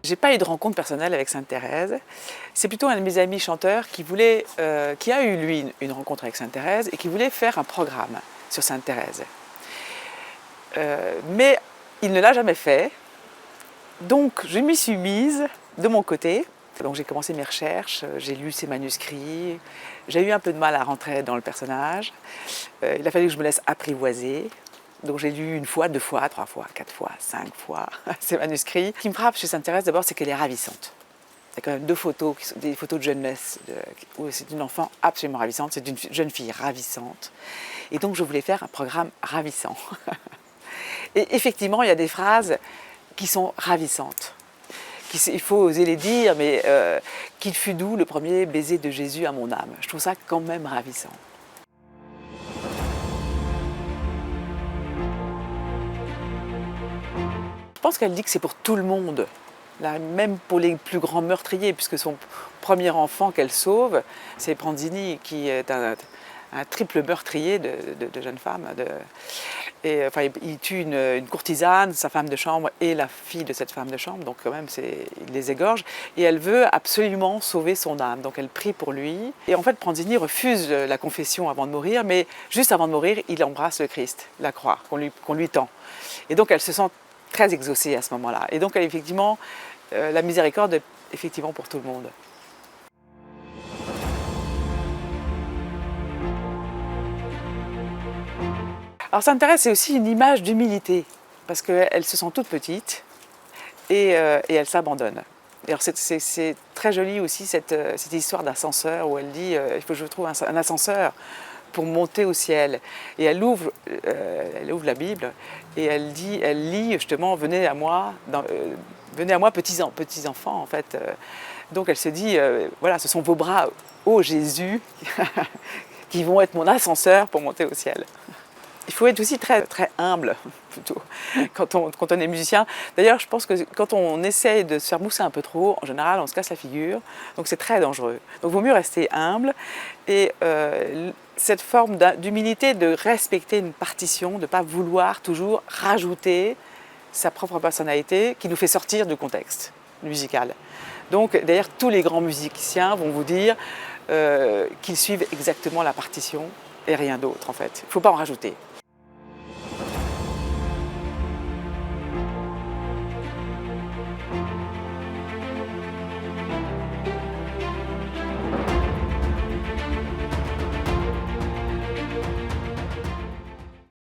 J'ai pas eu de rencontre personnelle avec Sainte Thérèse. C'est plutôt un de mes amis chanteurs qui a eu lui une rencontre avec Sainte Thérèse et qui voulait faire un programme sur Sainte Thérèse. Mais il ne l'a jamais fait. Donc je m'y suis mise de mon côté. Donc j'ai commencé mes recherches, j'ai lu ses manuscrits. J'ai eu un peu de mal à rentrer dans le personnage. Il a fallu que je me laisse apprivoiser. Donc j'ai lu une fois, deux fois, trois fois, quatre fois, cinq fois ces manuscrits. Ce qui me frappe chez Sainte Thérèse d'abord, c'est qu'elle est ravissante. Il y a quand même deux photos, des photos de jeunesse, où c'est une enfant absolument ravissante, c'est une jeune fille ravissante. Et donc je voulais faire un programme ravissant. Et effectivement, il y a des phrases qui sont ravissantes. Il faut oser les dire, mais qu'il fut doux le premier baiser de Jésus à mon âme. Je trouve ça quand même ravissant. Je pense qu'elle dit que c'est pour tout le monde, là, même pour les plus grands meurtriers, puisque son premier enfant qu'elle sauve, c'est Pranzini, qui est un triple meurtrier de jeunes femmes. Il tue une courtisane, sa femme de chambre et la fille de cette femme de chambre, donc quand même il les égorge. Et elle veut absolument sauver son âme, donc elle prie pour lui. Et en fait, Pranzini refuse la confession avant de mourir, mais juste avant de mourir, il embrasse le Christ, la croix qu'on lui tend. Et donc elle se sent très exaucée à ce moment-là. Et donc effectivement, la miséricorde est effectivement pour tout le monde. Alors Sainte Thérèse, c'est aussi une image d'humilité, parce qu'elle se sent toute petite et elle s'abandonne. Alors c'est très joli aussi cette histoire d'ascenseur où elle dit il faut que je trouve un ascenseur pour monter au ciel. Et elle ouvre la Bible et elle lit justement venez à moi petits enfants en fait. Donc elle se dit voilà, ce sont vos bras, ô Jésus, qui vont être mon ascenseur pour monter au ciel. Il faut être aussi très, très humble, plutôt, quand on est musicien. D'ailleurs, je pense que quand on essaye de se faire mousser un peu trop, en général, on se casse la figure. Donc c'est très dangereux. Donc il vaut mieux rester humble. Et cette forme d'humilité, de respecter une partition, de ne pas vouloir toujours rajouter sa propre personnalité qui nous fait sortir du contexte musical. Donc d'ailleurs, tous les grands musiciens vont vous dire qu'ils suivent exactement la partition et rien d'autre en fait. Il ne faut pas en rajouter.